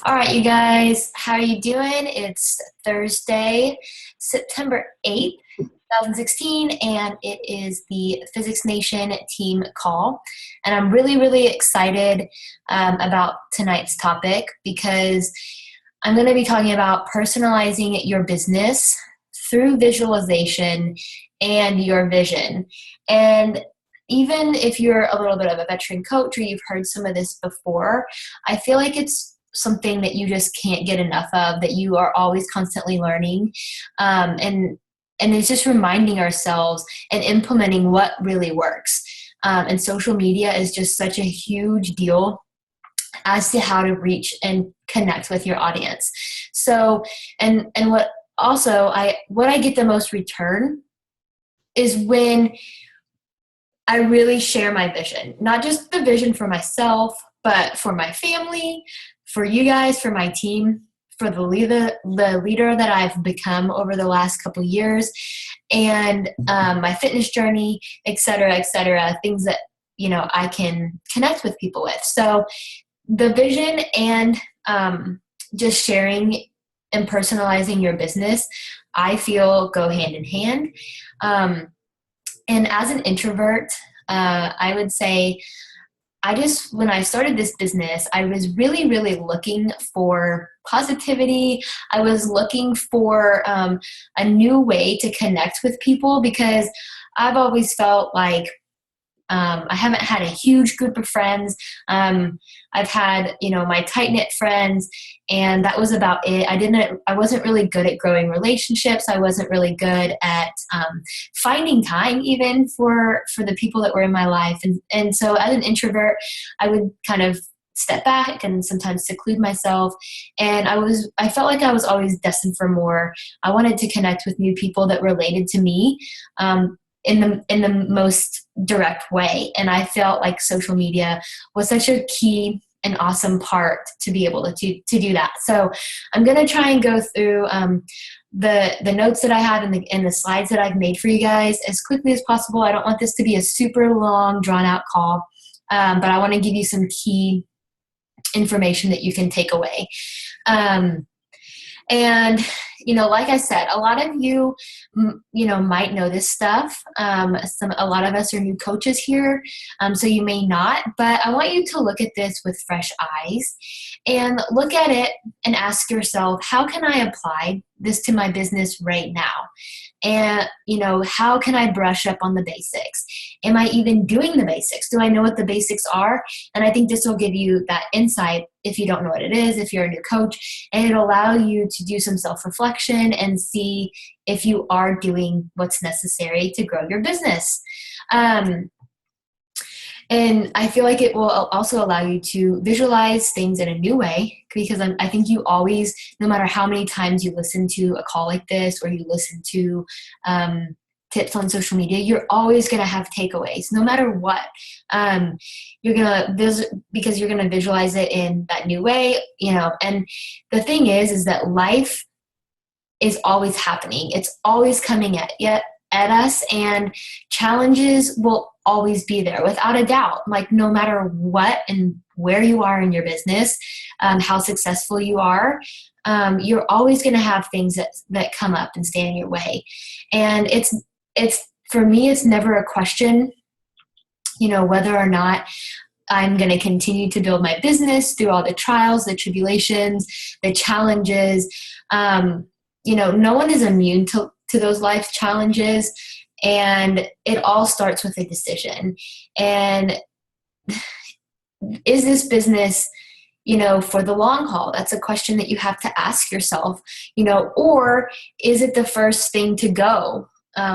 All right, you guys, how are you doing? It's Thursday, September 8th, 2016, and it is the PhysX Nation Team call. And I'm really, really excited about tonight's topic because I'm going to be talking about personalizing your business through visualization and your vision. And even if you're a little bit of a veteran coach or you've heard some of this before, I feel like it's something that you just can't get enough of, that you are always constantly learning. And it's just reminding ourselves and implementing what really works. And social media is just such a huge deal as to how to reach and connect with your audience. So, and what I get the most return is when I really share my vision, not just the vision for myself, but for my family, for you guys, for my team, for the leader that I've become over the last couple years, and my fitness journey, et cetera, things that, I can connect with people with. So the vision and just sharing and personalizing your business, I feel go hand in hand. And as an introvert, I would say when I started this business, I was really, really looking for positivity. I was looking for a new way to connect with people because I've always felt like I haven't had a huge group of friends. I've had, my tight-knit friends, and that was about it. I wasn't really good at growing relationships. I wasn't really good at finding time even for the people that were in my life. And so as an introvert, I would kind of step back and sometimes seclude myself. And I felt like I was always destined for more. I wanted to connect with new people that related to me, in the most direct way. And I felt like social media was such a key and awesome part to be able to do that. So I'm going to try and go through the notes that I have and the slides that I've made for you guys as quickly as possible. I don't want this to be a super long, drawn out call, but I want to give you some key information that you can take away. And, like I said, a lot of you, might know this stuff. A lot of us are new coaches here, so you may not, but I want you to look at this with fresh eyes and look at it and ask yourself, how can I apply this to my business right now? And, how can I brush up on the basics? Am I even doing the basics? Do I know what the basics are? And I think this will give you that insight if you don't know what it is, if you're a new coach, and it'll allow you to do some self-reflection and see if you are doing what's necessary to grow your business. And I feel like it will also allow you to visualize things in a new way, because I think you always, no matter how many times you listen to a call like this or you listen to tips on social media, you're always going to have takeaways, no matter what. You're going to because you're going to visualize it in that new way, and the thing is that life is always happening. It's always coming at us, and challenges will always be there without a doubt. Like, no matter what and where you are in your business, how successful you are, you're always going to have things that come up and stand in your way. And it's for me, it's never a question, whether or not I'm going to continue to build my business through all the trials, the tribulations, the challenges. No one is immune to those life challenges, and it all starts with a decision. And is this business, for the long haul? That's a question that you have to ask yourself, or is it the first thing to go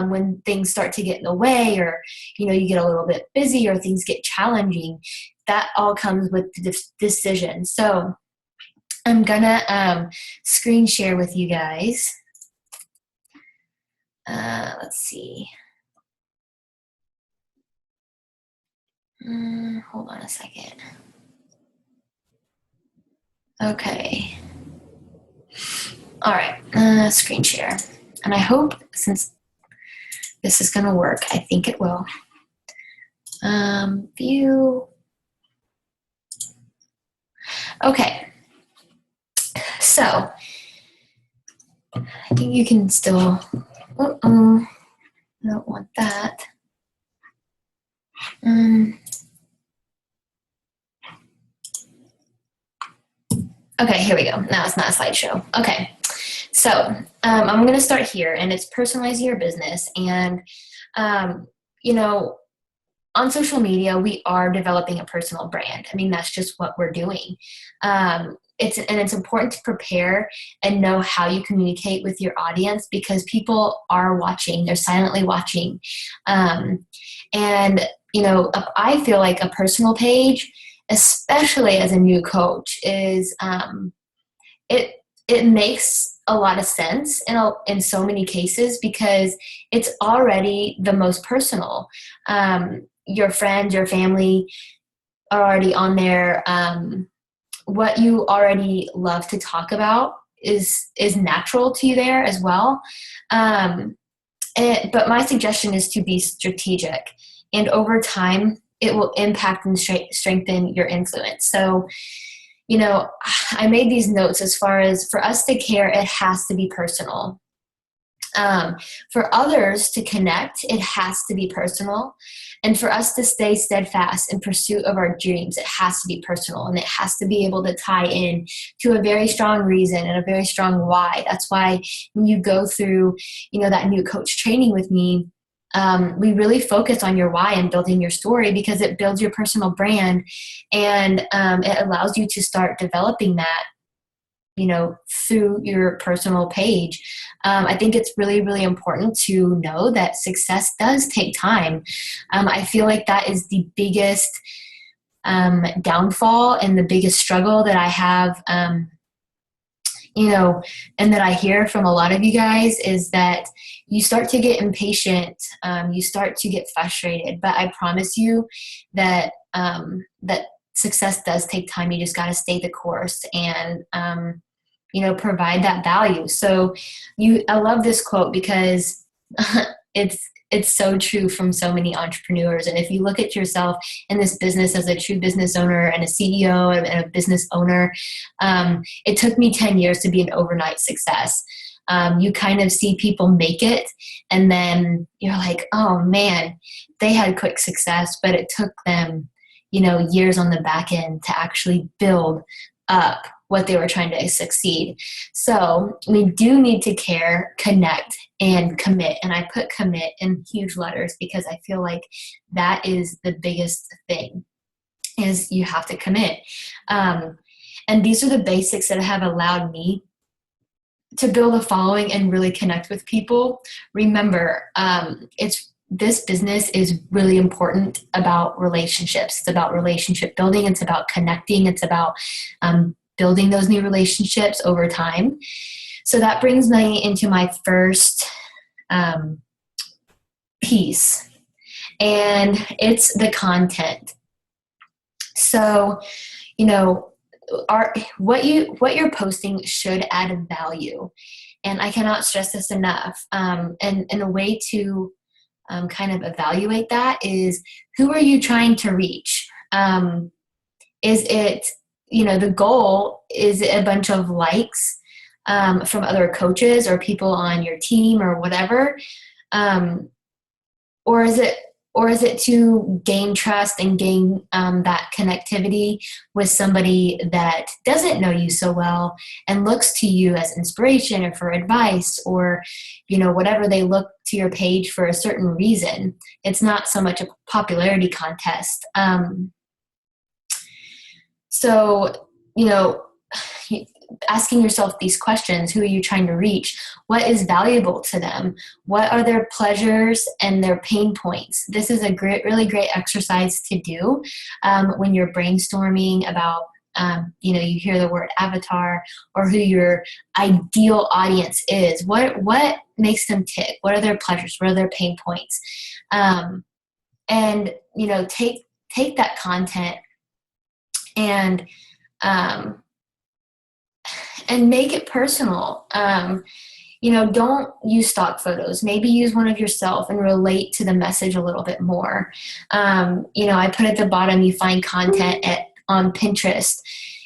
when things start to get in the way, or, you get a little bit busy or things get challenging? That all comes with the decision. So I'm gonna screen share with you guys. Let's see. Hold on a second. Okay. All right. Screen share. And I hope, since this is going to work, I think it will. View. Okay. So I think you can still, I don't want that. Okay, here we go. Now it's not a slideshow. Okay, so I'm going to start here, and it's personalizing your business. And, you know, on social media, we are developing a personal brand. I mean, that's just what we're doing. It's important to prepare and know how you communicate with your audience, because people are watching. They're silently watching. And, you know, I feel like a personal page, especially as a new coach, is it makes a lot of sense in so many cases, because it's already the most personal. Your friends, your family are already on there. What you already love to talk about is natural to you there as well. But my suggestion is to be strategic, and over time, it will impact and strengthen your influence. So, you know, I made these notes as far as for us to care, it has to be personal. For others to connect, it has to be personal. And for us to stay steadfast in pursuit of our dreams, it has to be personal, and it has to be able to tie in to a very strong reason and a very strong why. That's why when you go through, you know, that new coach training with me, we really focus on your why and building your story, because it builds your personal brand, and it allows you to start developing that, you know, through your personal page. I think it's really, really important to know that success does take time. I feel like that is the biggest downfall and the biggest struggle that I have, you know, and that I hear from a lot of you guys, is that you start to get impatient, you start to get frustrated. But I promise you that that success does take time. You just got to stay the course and you know, provide that value. So I love this quote, because it's so true from so many entrepreneurs. And if you look at yourself in this business as a true business owner and a CEO and a business owner, it took me 10 years to be an overnight success. You kind of see people make it, and then you're like, oh man, they had quick success, but it took them, you know, years on the back end to actually build up what they were trying to succeed. So we do need to care, connect, and commit. And I put commit in huge letters, because I feel like that is the biggest thing, is you have to commit. And these are the basics that have allowed me to build a following and really connect with people. Remember, this business is really important about relationships. It's about relationship building. It's about connecting. It's about building those new relationships over time. So that brings me into my first piece, and it's the content. So, you know, what you're posting should add value, and I cannot stress this enough. And a way to kind of evaluate that is, who are you trying to reach? Is it, you know, the goal is a bunch of likes from other coaches or people on your team or whatever, or is it to gain trust and gain that connectivity with somebody that doesn't know you so well and looks to you as inspiration or for advice, or, you know, whatever, they look to your page for a certain reason. It's not so much a popularity contest. So, you know, asking yourself these questions: who are you trying to reach? What is valuable to them? What are their pleasures and their pain points? This is a really great exercise to do when you're brainstorming about, you know, you hear the word avatar, or who your ideal audience is. What makes them tick? What are their pleasures? What are their pain points? And, you know, take that content and make it personal. You know, don't use stock photos. Maybe use one of yourself and relate to the message a little bit more. You know, I put at the bottom, you find content on Pinterest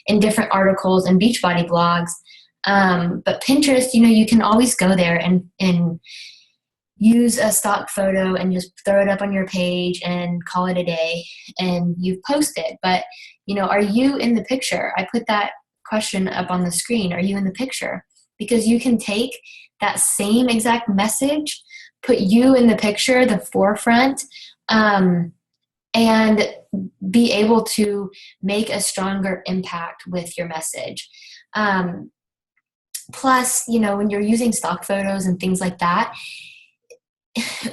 in different articles and Beachbody blogs. But Pinterest, you can always go there and use a stock photo and just throw it up on your page and call it a day and you've posted. But, are you in the picture? I put that question up on the screen. Are you in the picture? Because you can take that same exact message, put you in the picture, the forefront, and be able to make a stronger impact with your message. Plus, when you're using stock photos and things like that,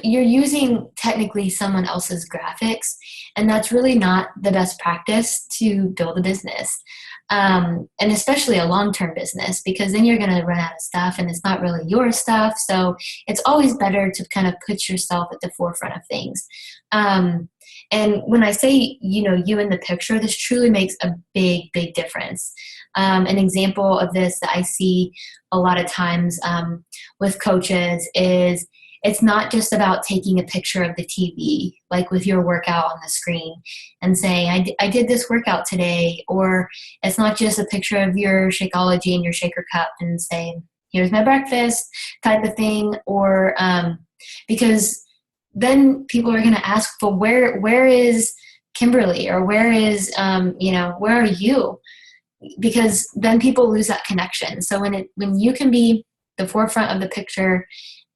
you're using technically someone else's graphics, and that's really not the best practice to build a business. And especially a long-term business, because then you're going to run out of stuff and it's not really your stuff. So it's always better to kind of put yourself at the forefront of things. And when I say, you in the picture, this truly makes a big, big difference. An example of this that I see a lot of times with coaches is it's not just about taking a picture of the TV, like with your workout on the screen and saying, I did this workout today. Or it's not just a picture of your Shakeology and your shaker cup and saying, here's my breakfast type of thing. Or because then people are going to ask, well, where is Kimberly? Or where is, where are you? Because then people lose that connection. So when you can be the forefront of the picture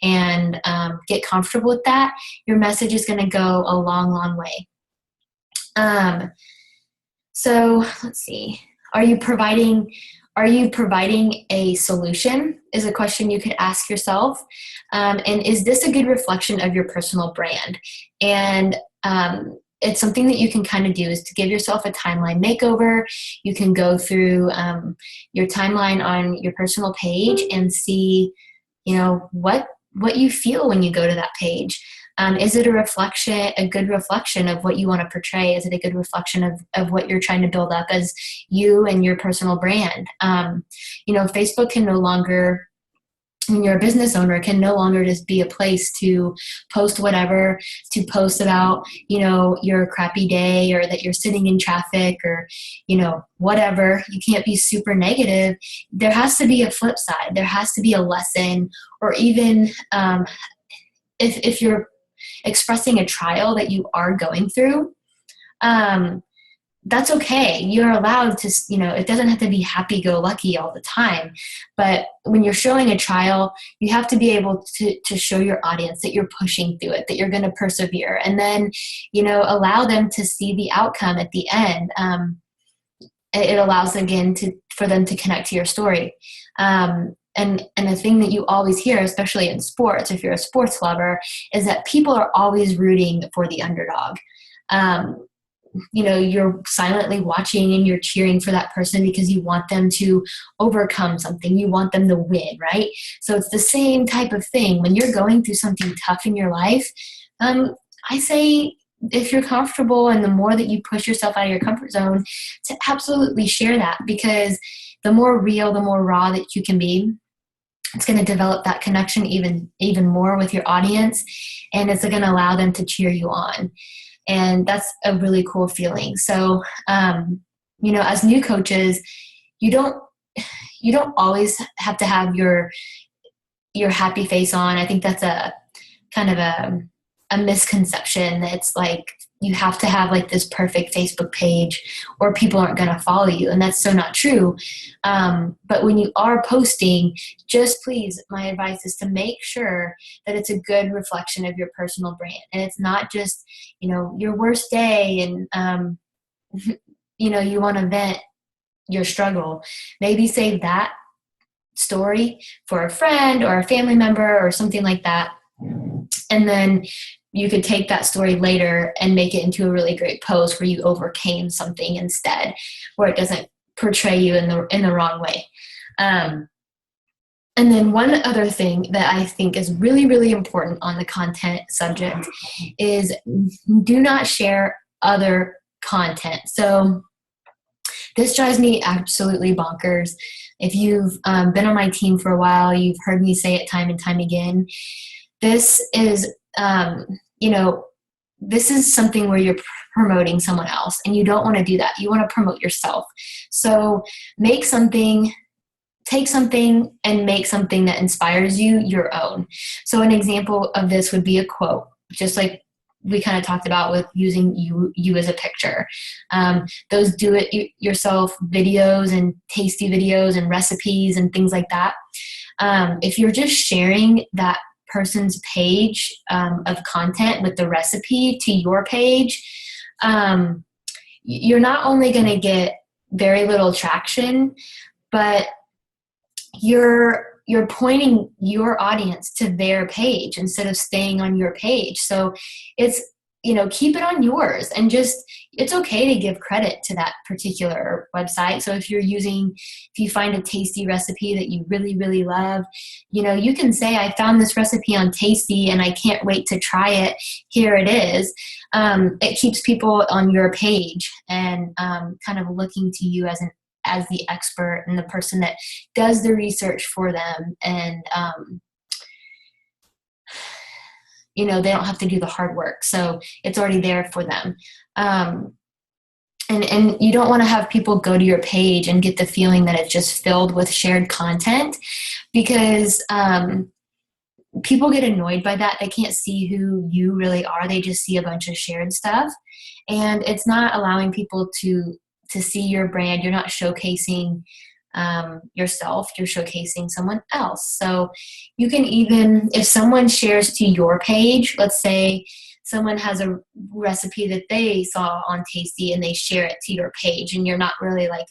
and get comfortable with that, your message is going to go a long, long way. So let's see. Are you providing a solution is a question you could ask yourself. And is this a good reflection of your personal brand? And it's something that you can kind of do is to give yourself a timeline makeover. You can go through your timeline on your personal page and see, what you feel when you go to that page. Is it a good reflection of what you want to portray? Is it a good reflection of what you're trying to build up as you and your personal brand? Facebook can no longer, when you're a business owner, can no longer just be a place to post whatever, to post about, your crappy day or that you're sitting in traffic or, whatever. You can't be super negative. There has to be a flip side. There has to be a lesson, or even if you're expressing a trial that you are going through, that's okay. You're allowed to, it doesn't have to be happy-go-lucky all the time. But when you're showing a trial, you have to be able to show your audience that you're pushing through it, that you're going to persevere, and then, allow them to see the outcome at the end. It allows, again, for them to connect to your story. And the thing that you always hear, especially in sports, if you're a sports lover, is that people are always rooting for the underdog. You're silently watching and you're cheering for that person because you want them to overcome something. You want them to win, right? So it's the same type of thing. When you're going through something tough in your life, I say, if you're comfortable and the more that you push yourself out of your comfort zone, to absolutely share that, because the more real, the more raw that you can be, it's going to develop that connection even more with your audience, and it's going to allow them to cheer you on. And that's a really cool feeling. So, as new coaches, you don't always have to have your happy face on. I think that's a kind of a misconception. It's like you have to have like this perfect Facebook page or people aren't going to follow you. And that's so not true. But when you are posting, just please, my advice is to make sure that it's a good reflection of your personal brand. And it's not just, your worst day and, you want to vent your struggle. Maybe save that story for a friend or a family member or something like that. And then you could take that story later and make it into a really great post where you overcame something instead, where it doesn't portray you in the wrong way. And then one other thing that I think is really, really important on the content subject is do not share other content. So this drives me absolutely bonkers. If you've been on my team for a while, you've heard me say it time and time again. This is, this is something where you're promoting someone else, and you don't want to do that. You want to promote yourself. So make something take something and make something that inspires you your own. So an example of this would be a quote, just like we kind of talked about with using you as a picture. Those do it yourself videos and tasty videos and recipes and things like that. If you're just sharing that person's page of content with the recipe to your page, you're not only going to get very little traction, but you're pointing your audience to their page instead of staying on your page. So it's, keep it on yours, and just, it's okay to give credit to that particular website. So if you find a tasty recipe that you really, really love, you can say, I found this recipe on Tasty and I can't wait to try it. Here it is. It keeps people on your page and kind of looking to you as the expert and the person that does the research for them. And, they don't have to do the hard work. So it's already there for them. And you don't want to have people go to your page and get the feeling that it's just filled with shared content, because people get annoyed by that. They can't see who you really are. They just see a bunch of shared stuff. And it's not allowing people to see your brand. You're not showcasing yourself, you're showcasing someone else. So you can even, if someone shares to your page, let's say someone has a recipe that they saw on Tasty and they share it to your page, and you're not really like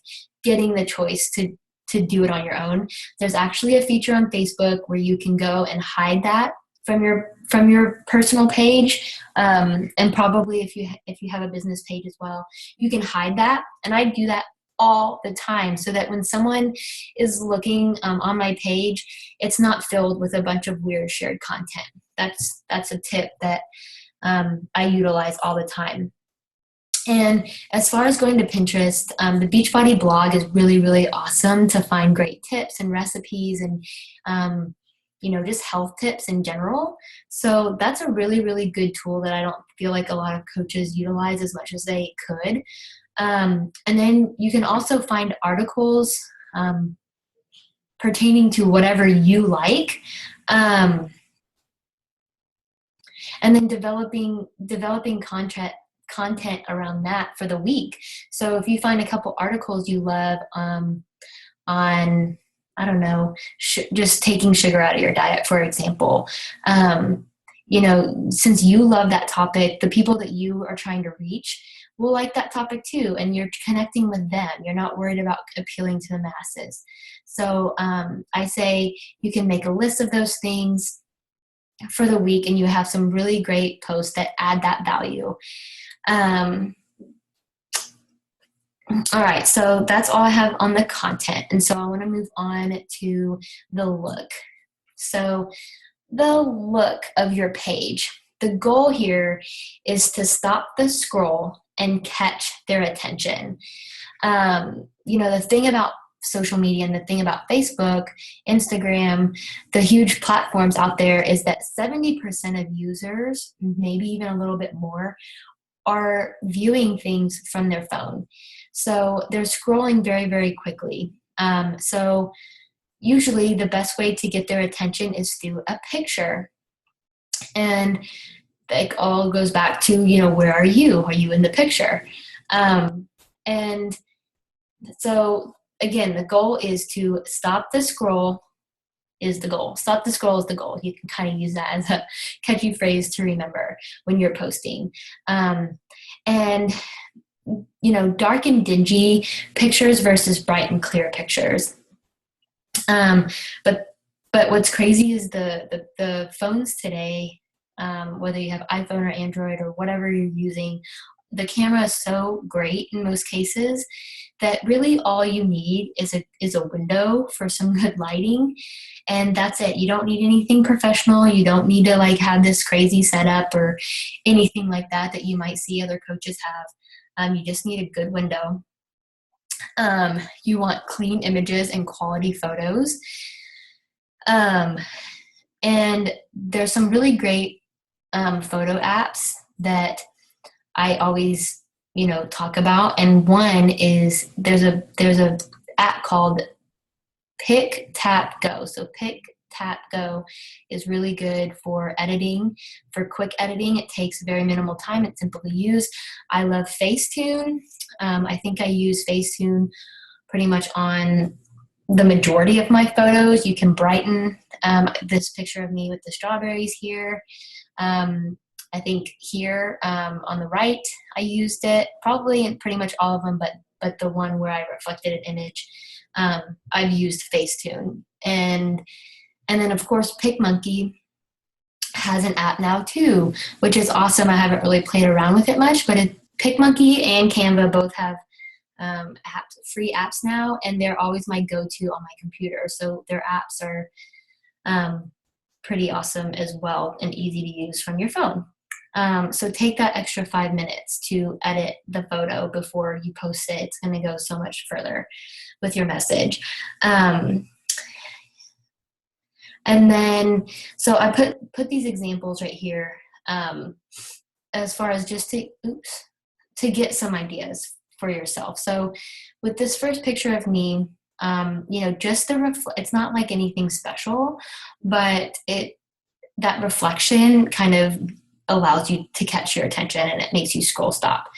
getting the choice to do it on your own. There's actually a feature on Facebook where you can go and hide that from your personal page, and probably if you have a business page as well, you can hide that. And I do that all the time, so that when someone is looking on my page, it's not filled with a bunch of weird shared content. That's a tip that I utilize all the time. And as far as going to Pinterest, the Beachbody blog is really, really awesome to find great tips and recipes and just health tips in general. So that's a really, really good tool that I don't feel like a lot of coaches utilize as much as they could. And then you can also find articles pertaining to whatever you like, and then developing content around that for the week. So if you find a couple articles you love on, I don't know, just taking sugar out of your diet, for example, since you love that topic, the people that you are trying to reach will like that topic too, and you're connecting with them. You're not worried about appealing to the masses. So I say you can make a list of those things for the week, and you have some really great posts that add that value. All right, so that's all I have on the content. And so I want to move on to the look. So the look of your page. The goal here is to stop the scroll and catch their attention. The thing about social media and the thing about Facebook, Instagram, the huge platforms out there is that 70% of users, maybe even a little bit more, are viewing things from their phone. So they're scrolling very, very quickly. So usually the best way to get their attention is through a picture. And it all goes back to, where are you? Are you in the picture? And so again, the goal is to stop the scroll is the goal. Stop the scroll is the goal. You can kind of use that as a catchy phrase to remember when you're posting. And dark and dingy pictures versus bright and clear pictures. But what's crazy is the phones today, whether you have iPhone or Android or whatever you're using, the camera is so great in most cases that really all you need is a window for some good lighting, and that's it. You don't need anything professional. You don't need to have this crazy setup or anything like that you might see other coaches have. You just need a good window. You want clean images and quality photos. And there's some really great photo apps that I always, talk about. And one is there's a app called Pick, Tap, Go. So Pick, Tap, Go is really good for editing. For quick editing, it takes very minimal time. It's simple to use. I love Facetune. I think I use Facetune pretty much on the majority of my photos. You can brighten this picture of me with the strawberries here. I think here on the right, I used it probably in pretty much all of them, but the one where I reflected an image, I've used Facetune. And then of course, PicMonkey has an app now too, which is awesome. I haven't really played around with it much, but PicMonkey and Canva both have free apps now, and they're always my go-to on my computer. So their apps are pretty awesome as well and easy to use from your phone. So take that extra 5 minutes to edit the photo before you post it. It's going to go so much further with your message. And then, so I put these examples right here as far as just to get some ideas for yourself. So with this first picture of me, just it's not like anything special, but that reflection kind of allows you to catch your attention, and it makes you scroll stop.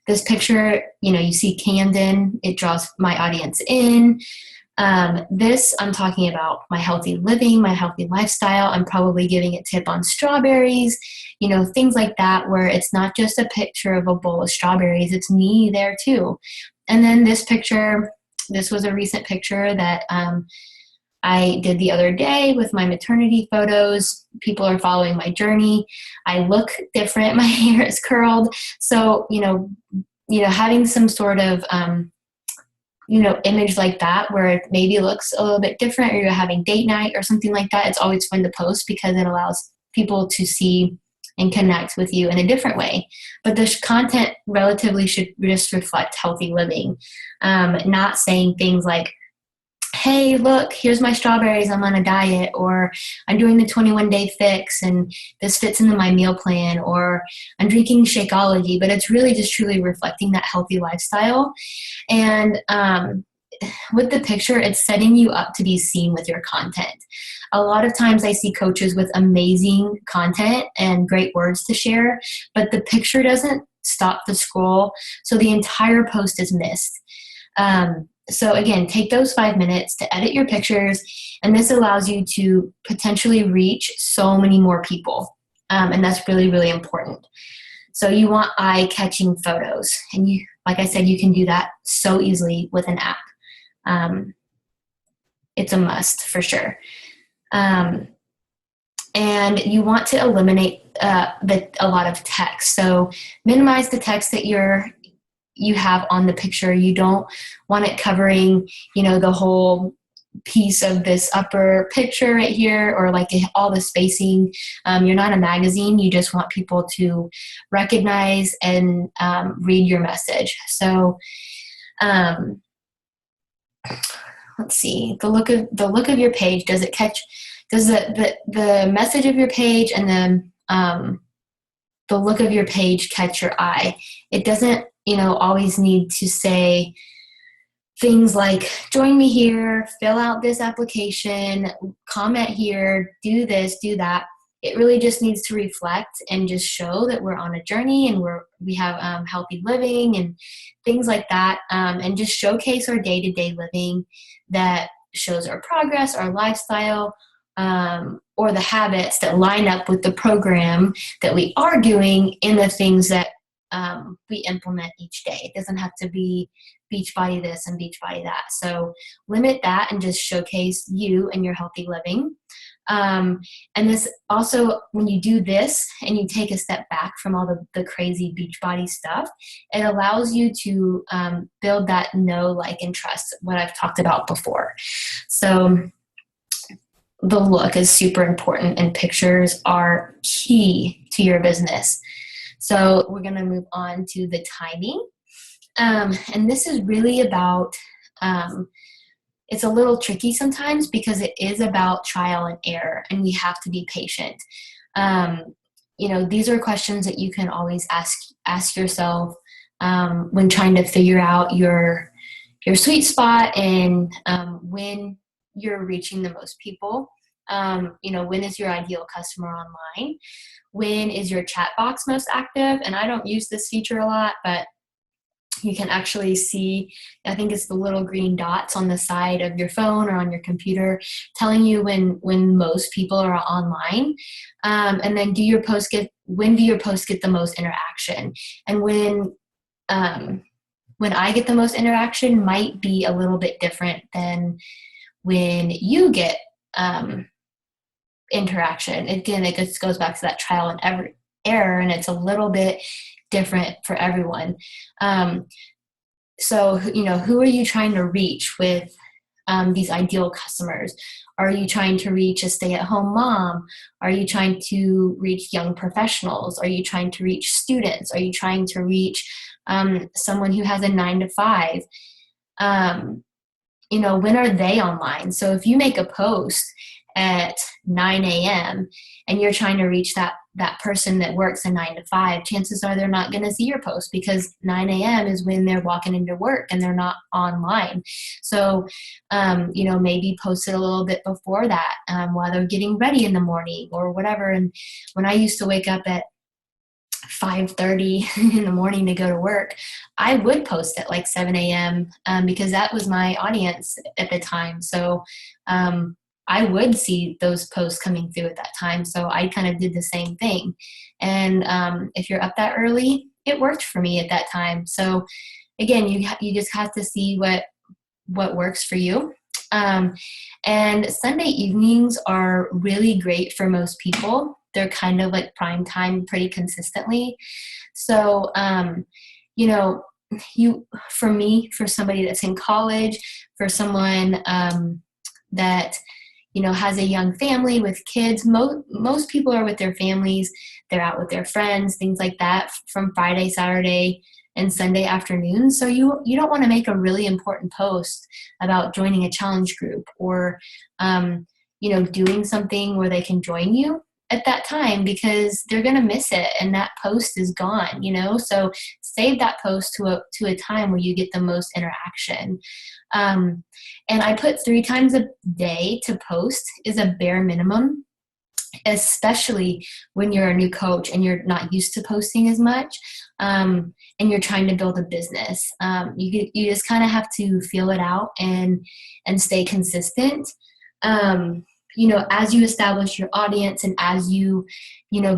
This picture, you see Camden, it draws my audience in. This, I'm talking about my healthy living, my healthy lifestyle. I'm probably giving a tip on strawberries, things like that, where it's not just a picture of a bowl of strawberries, it's me there too. And then this picture, this was a recent picture that I did the other day with my maternity photos. People are following my journey. I look different. My hair is curled. So, having some sort of, image like that where it maybe looks a little bit different, or you're having date night or something like that, it's always fun to post because it allows people to see and connect with you in a different way. But the content relatively should just reflect healthy living, not saying things like, hey, look, here's my strawberries, I'm on a diet, or I'm doing the 21-day fix and this fits into my meal plan, or I'm drinking Shakeology, but it's really just truly reflecting that healthy lifestyle. And with the picture, it's setting you up to be seen with your content. A lot of times I see coaches with amazing content and great words to share, but the picture doesn't stop the scroll, so the entire post is missed. So again, take those 5 minutes to edit your pictures, and this allows you to potentially reach so many more people. And that's really, really important. So you want eye-catching photos. And like I said, you can do that so easily with an app. It's a must for sure. And you want to eliminate a lot of text. So minimize the text that you have on the picture. You don't want it covering, the whole piece of this upper picture right here, or like all the spacing. You're not a magazine. You just want people to recognize and read your message. So let's see, the look of your page. Does the message of your page and then the look of your page catch your eye? It doesn't always need to say things like, join me here, fill out this application, comment here, do this, do that. It really just needs to reflect and just show that we're on a journey and we have healthy living and things like that, and just showcase our day-to-day living that shows our progress, our lifestyle, or the habits that line up with the program that we are doing in the things that we implement each day. It doesn't have to be Beachbody this and Beachbody that. So limit that and just showcase you and your healthy living. And this also, when you do this and you take a step back from all the crazy Beachbody stuff, it allows you to build that know, like, and trust, what I've talked about before. So the look is super important, and pictures are key to your business. So we're going to move on to the timing. And this is really about, it's a little tricky sometimes because it is about trial and error, and we have to be patient. These are questions that you can always ask yourself when trying to figure out your sweet spot and when you're reaching the most people. When is your ideal customer online? When is your chat box most active? And I don't use this feature a lot, but you can actually see, I think it's the little green dots on the side of your phone or on your computer telling you when most people are online. And then when do your posts get the most interaction? And when I get the most interaction might be a little bit different than when you get interaction. Again, it just goes back to that trial and error, and it's a little bit different for everyone. So, who are you trying to reach with these ideal customers? Are you trying to reach a stay-at-home mom? Are you trying to reach young professionals? Are you trying to reach students? Are you trying to reach someone who has a 9 to 5? When are they online? So if you make a post at 9 a.m. and you're trying to reach that person that works a 9 to 5, chances are they're not going to see your post because 9 a.m. is when they're walking into work and they're not online. So, maybe post it a little bit before that while they're getting ready in the morning or whatever. And when I used to wake up at 5:30 in the morning to go to work, I would post at like 7 a.m. Because that was my audience at the time. So I would see those posts coming through at that time. So I kind of did the same thing. And if you're up that early, it worked for me at that time. So again, you just have to see what works for you. And Sunday evenings are really great for most people. They're kind of like prime time pretty consistently. So, for somebody that's in college, for someone that, has a young family with kids, most people are with their families. They're out with their friends, things like that from Friday, Saturday, and Sunday afternoon. So you don't want to make a really important post about joining a challenge group or, doing something where they can join you at that time because they're going to miss it and that post is gone, so save that post to a time where you get the most interaction. And I put 3 times a day to post is a bare minimum, especially when you're a new coach and you're not used to posting as much, and you're trying to build a business. You just kind of have to feel it out and stay consistent. As you establish your audience and as you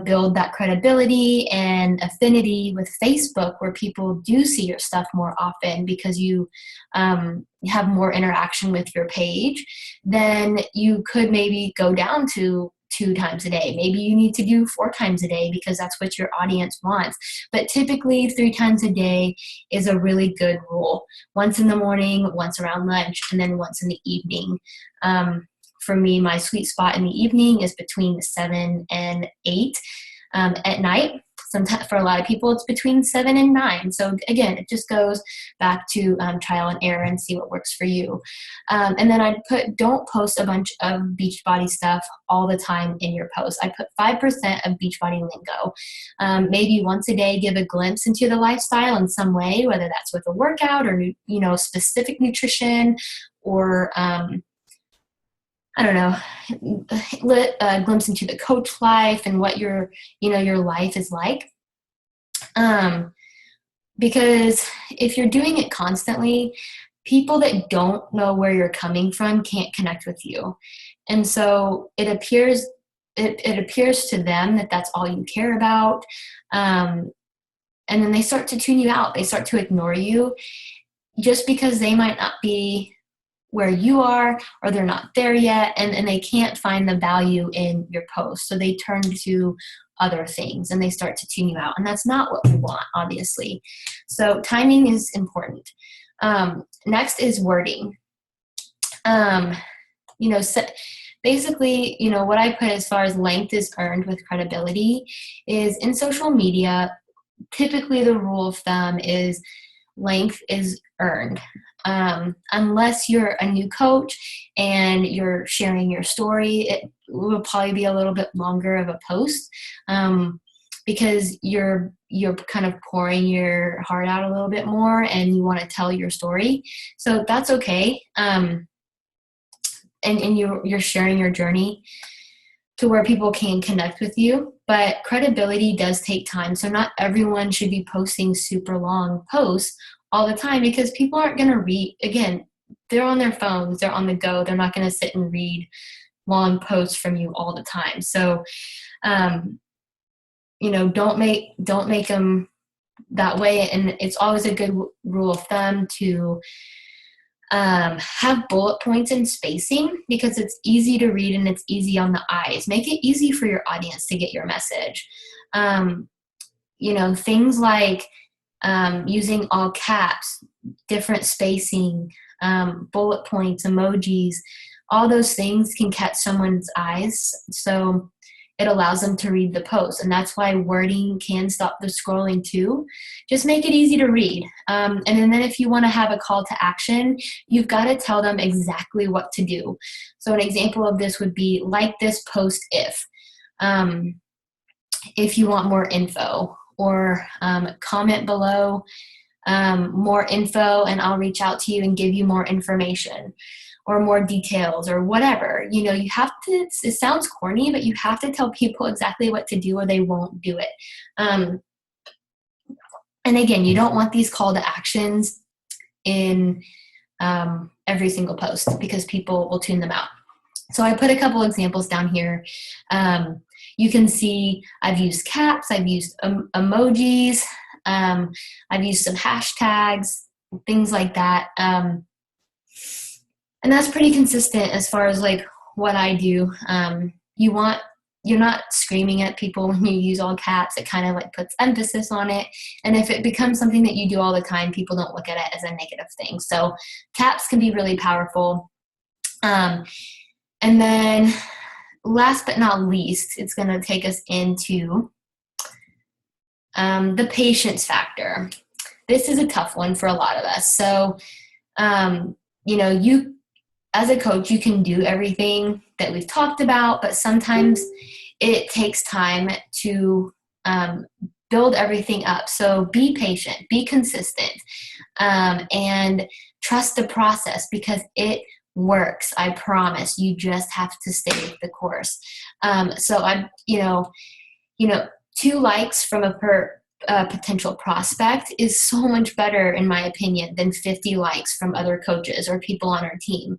build that credibility and affinity with Facebook where people do see your stuff more often because you have more interaction with your page, then you could maybe go down to 2 times a day. Maybe you need to do 4 times a day because that's what your audience wants. But typically 3 times a day is a really good rule. Once in the morning, once around lunch, and then once in the evening. For me, my sweet spot in the evening is between 7 and 8 at night. Sometimes for a lot of people, it's between 7 and 9. So again, it just goes back to trial and error and see what works for you. And then don't post a bunch of Beachbody stuff all the time in your post. I put 5% of Beachbody lingo. Maybe once a day, give a glimpse into the lifestyle in some way, whether that's with a workout or specific nutrition or I don't know, a glimpse into the coach life and what your life is like. Because if you're doing it constantly, people that don't know where you're coming from can't connect with you. And so it appears to them that that's all you care about. And then they start to tune you out. They start to ignore you just because they might not be where you are or they're not there yet and they can't find the value in your post. So they turn to other things and they start to tune you out. And that's not what we want, obviously. So timing is important. Next is wording. Basically, what I put as far as length is earned with credibility is in social media, typically the rule of thumb is length is earned. Unless you're a new coach and you're sharing your story, it will probably be a little bit longer of a post because you're kind of pouring your heart out a little bit more and you want to tell your story. So that's okay. And you're sharing your journey to where people can connect with you. But credibility does take time. So not everyone should be posting super long posts all the time, because people aren't going to read. Again, they're on their phones, they're on the go. They're not going to sit and read long posts from you all the time. So, don't make them that way. And it's always a good rule of thumb to have bullet points and spacing, because it's easy to read and it's easy on the eyes. Make it easy for your audience to get your message. Things like using all caps, different spacing, bullet points, emojis, all those things can catch someone's eyes. So it allows them to read the post. And that's why wording can stop the scrolling too. Just make it easy to read. And then if you want to have a call to action, you've got to tell them exactly what to do. So an example of this would be like this post if you want more info, or comment below more info and I'll reach out to you and give you more information or more details or whatever. You have to, it sounds corny, but you have to tell people exactly what to do or they won't do it. And again, you don't want these call to actions in every single post, because people will tune them out. So I put a couple examples down here. You can see I've used caps, I've used emojis, I've used some hashtags, things like that. And that's pretty consistent as far as like what I do. You're not screaming at people when you use all caps. It kind of like puts emphasis on it. And if it becomes something that you do all the time, people don't look at it as a negative thing. So caps can be really powerful. And then last but not least, it's going to take us into the patience factor. This is a tough one for a lot of us. So, you, as a coach, you can do everything that we've talked about, but sometimes it takes time to build everything up. So be patient, be consistent, and trust the process, because it works. I promise. You just have to stay with the course. So I'm, 2 likes from a potential prospect is so much better, in my opinion, than 50 likes from other coaches or people on our team,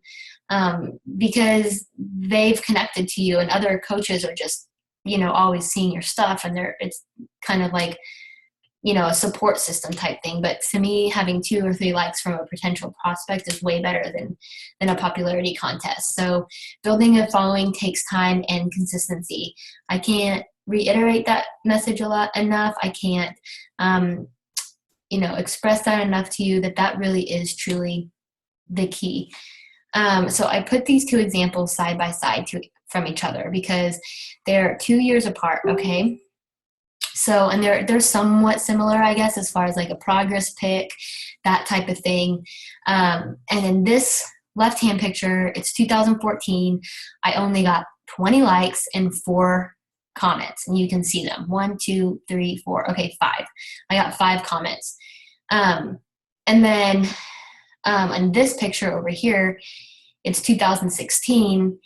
because they've connected to you, and other coaches are just, always seeing your stuff, and it's kind of like, a support system type thing. But to me, having 2 or 3 likes from a potential prospect is way better than a popularity contest. So building a following takes time and consistency. I can't reiterate that message enough. I can't, express that enough to you, that really is truly the key. So I put these 2 examples side by side from each other, because they're 2 years apart. Okay. So, and they're somewhat similar, I guess, as far as like a progress pic, that type of thing. And in this left-hand picture, it's 2014. I only got 20 likes and 4 comments, and you can see them. 1, 2, 3, 4. Okay, 5. I got 5 comments. And then in this picture over here, it's 2016.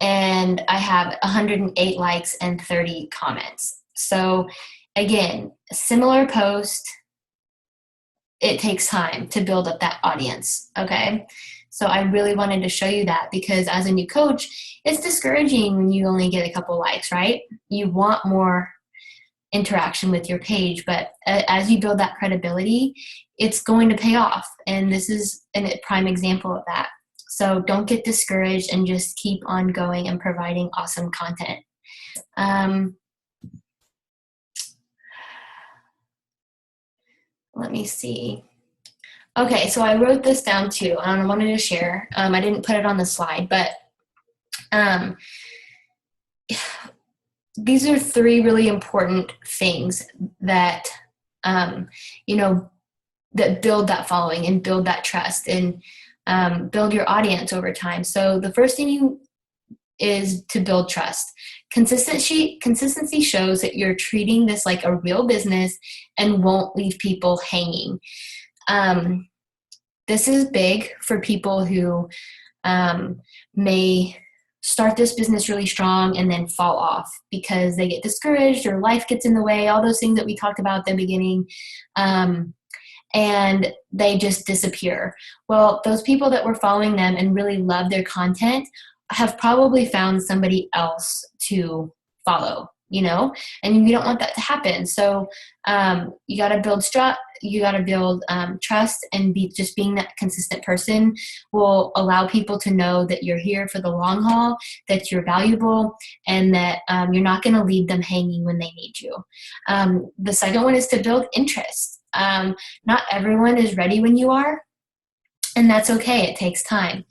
And I have 108 likes and 30 comments. So again, a similar post, it takes time to build up that audience, okay? So I really wanted to show you that, because as a new coach, it's discouraging when you only get a couple likes, right? You want more interaction with your page, but as you build that credibility, it's going to pay off. And this is a prime example of that. So don't get discouraged, and just keep on going and providing awesome content. Let me see. Okay, so I wrote this down too, and I wanted to share. I didn't put it on the slide, but these are 3 really important things that, that build that following and build that trust and build your audience over time. So the first thing is to build trust. Consistency shows that you're treating this like a real business and won't leave people hanging. This is big for people who may start this business really strong and then fall off because they get discouraged or life gets in the way, all those things that we talked about at the beginning, and they just disappear. Well, those people that were following them and really love their content have probably found somebody else to follow, and you don't want that to happen. So you got to build trust, and being that consistent person will allow people to know that you're here for the long haul, that you're valuable, and that you're not going to leave them hanging when they need you. The second one is to build interest. Not everyone is ready when you are, and that's okay. It takes time.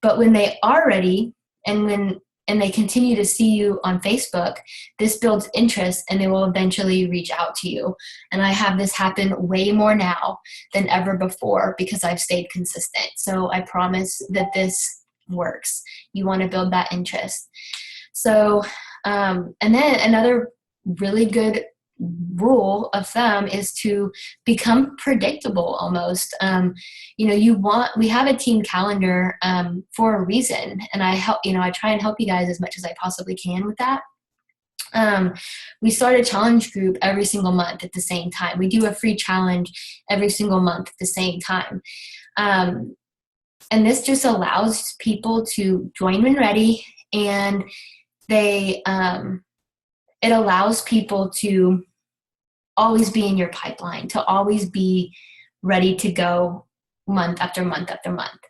But when they are ready and they continue to see you on Facebook, this builds interest and they will eventually reach out to you. And I have this happen way more now than ever before because I've stayed consistent. So I promise that this works. You want to build that interest. So, and then another really good rule of thumb is to become predictable almost. We have a team calendar for a reason, and I try and help you guys as much as I possibly can with that. We start a challenge group every single month at the same time. We do a free challenge every single month at the same time. And this just allows people to join when ready, and it allows people to always be in your pipeline, to always be ready to go month after month after month.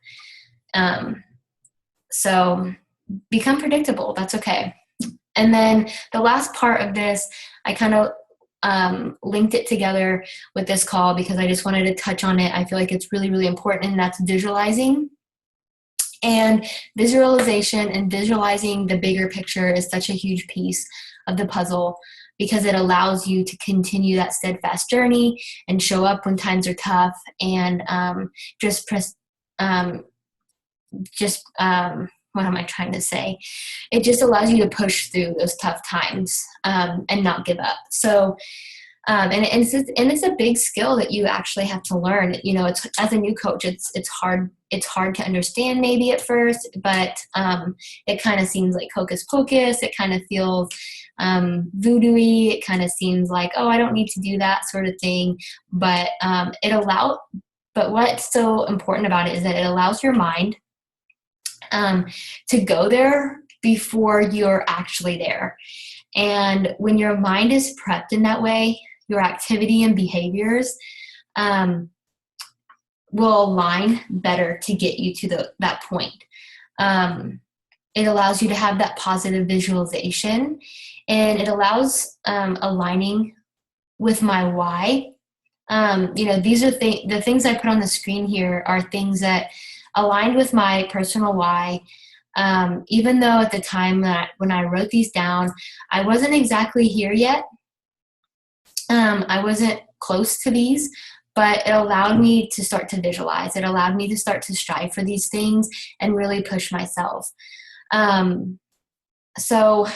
So become predictable. That's okay. And then the last part of this, I kind of linked it together with this call because I just wanted to touch on it. I feel like it's really, really important, and that's visualizing. And visualization and visualizing the bigger picture is such a huge piece of the puzzle because it allows you to continue that steadfast journey and show up when times are tough, and what am I trying to say? It just allows you to push through those tough times and not give up. So, and it's a big skill that you actually have to learn. It's, as a new coach, it's hard to understand maybe at first, but it kind of seems like hocus pocus. It kind of feels voodoo-y. It kind of seems like, oh, I don't need to do that sort of thing. But what's so important about it is that it allows your mind to go there before you're actually there. And when your mind is prepped in that way, your activity and behaviors will align better to get you to that point. It allows you to have that positive visualization, and it allows aligning with my why. These are the things I put on the screen here are things that aligned with my personal why. Even though at the time when I wrote these down, I wasn't exactly here yet. I wasn't close to these, but it allowed me to start to visualize. It allowed me to start to strive for these things and really push myself. So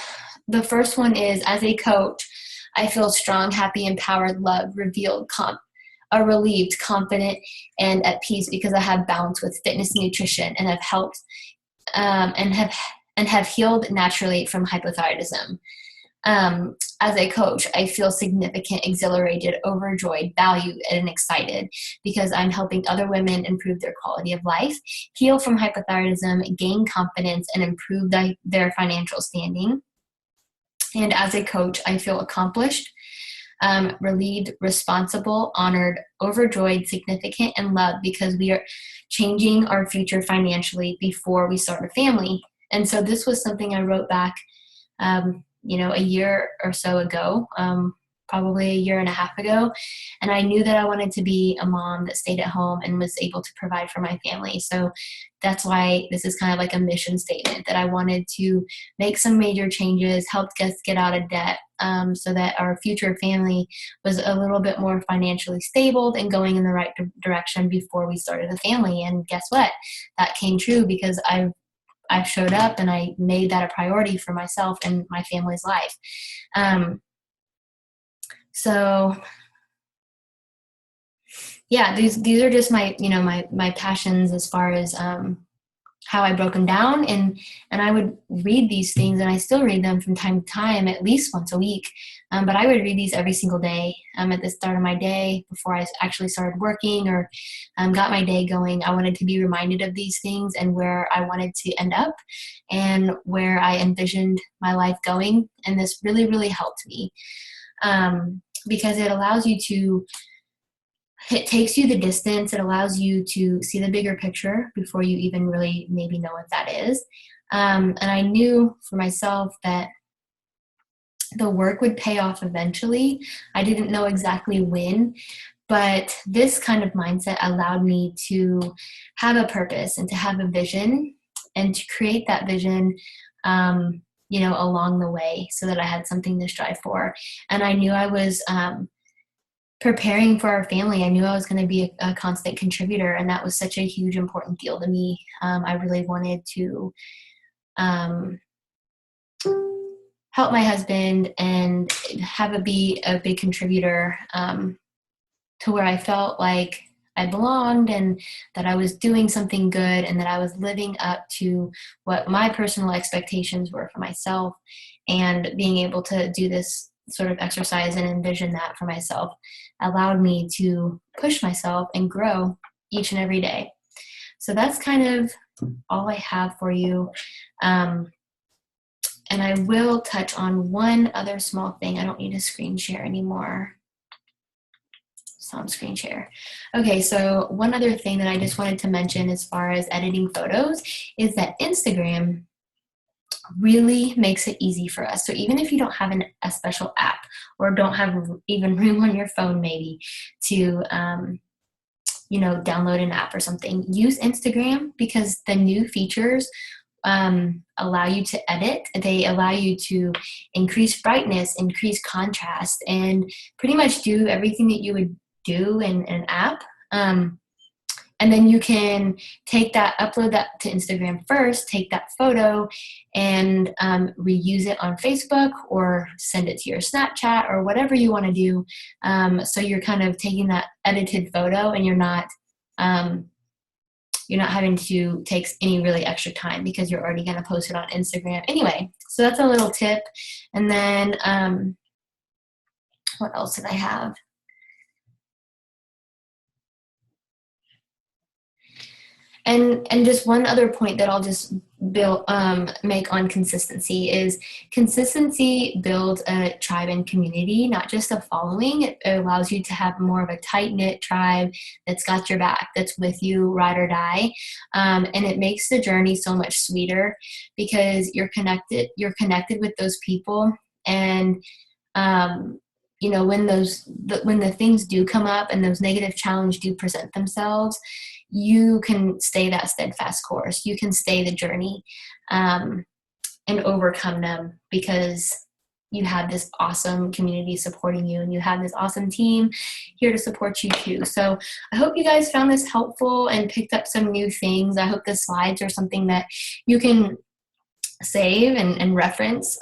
the first one is, as a coach, I feel strong, happy, empowered, loved, revealed, relieved, confident, and at peace because I have balance with fitness and nutrition, and have helped and have healed naturally from hypothyroidism. As a coach, I feel significant, exhilarated, overjoyed, valued, and excited because I'm helping other women improve their quality of life, heal from hypothyroidism, gain confidence, and improve their financial standing. And as a coach, I feel accomplished, relieved, responsible, honored, overjoyed, significant, and loved because we are changing our future financially before we start a family. And so this was something I wrote back, a year or so ago, probably a year and a half ago. And I knew that I wanted to be a mom that stayed at home and was able to provide for my family. So that's why this is kind of like a mission statement, that I wanted to make some major changes, help us get out of debt, so that our future family was a little bit more financially stable and going in the right direction before we started a family. And guess what? That came true because I showed up and I made that a priority for myself and my family's life. So yeah, these are just my, you know, my passions as far as how I broke them down, and I would read these things, and I still read them from time to time, at least once a week. But I would read these every single day at the start of my day before I actually started working or got my day going. I wanted to be reminded of these things and where I wanted to end up and where I envisioned my life going. And this really, really helped me because it allows you to it takes you the distance. It allows you to see the bigger picture before you even really maybe know what that is. And I knew for myself that the work would pay off eventually. I didn't know exactly when, but this kind of mindset allowed me to have a purpose and to have a vision and to create that vision, you know, along the way so that I had something to strive for. And I knew I was preparing for our family. I knew I was going to be a constant contributor, and that was such a huge, important deal to me. I really wanted to help my husband and be a big contributor to where I felt like I belonged and that I was doing something good and that I was living up to what my personal expectations were for myself. And being able to do this sort of exercise and envision that for myself allowed me to push myself and grow each and every day. So that's kind of all I have for you. And I will touch on one other small thing. I don't need to screen share anymore. So on screen share. Okay, so one other thing that I just wanted to mention as far as editing photos is that Instagram really makes it easy for us. So even if you don't have a special app or don't have even room on your phone maybe to you know, download an app or something, use Instagram because the new features allow you to edit. They allow you to increase brightness, increase contrast, and pretty much do everything that you would do in an app. And then you can take that, upload that to Instagram first, take that photo and reuse it on Facebook or send it to your Snapchat or whatever you want to do. So you're kind of taking that edited photo and you're not having to take any really extra time because you're already going to post it on Instagram anyway. So that's a little tip. And then what else did I have? And just one other point that I'll just make on consistency is consistency builds a tribe and community, not just a following. It allows you to have more of a tight-knit tribe that's got your back, that's with you, ride or die. And it makes the journey so much sweeter because you're connected with those people. And you know, when the things do come up and those negative challenges do present themselves, you can stay that steadfast course. You can stay the journey and overcome them because you have this awesome community supporting you and you have this awesome team here to support you too. So I hope you guys found this helpful and picked up some new things. I hope the slides are something that you can save and reference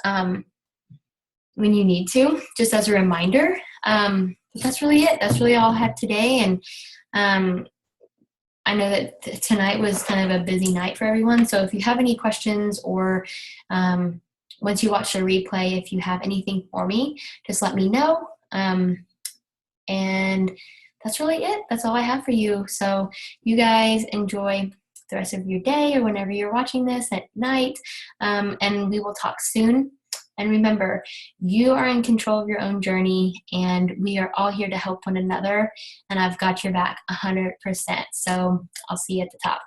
when you need to, just as a reminder. But that's really it. That's really all I have today. And I know that tonight was kind of a busy night for everyone. So if you have any questions or once you watch the replay, if you have anything for me, just let me know. And that's really it. That's all I have for you. So you guys enjoy the rest of your day or whenever you're watching this at night. And we will talk soon. And remember, you are in control of your own journey, and we are all here to help one another. And I've got your back 100%. So I'll see you at the top.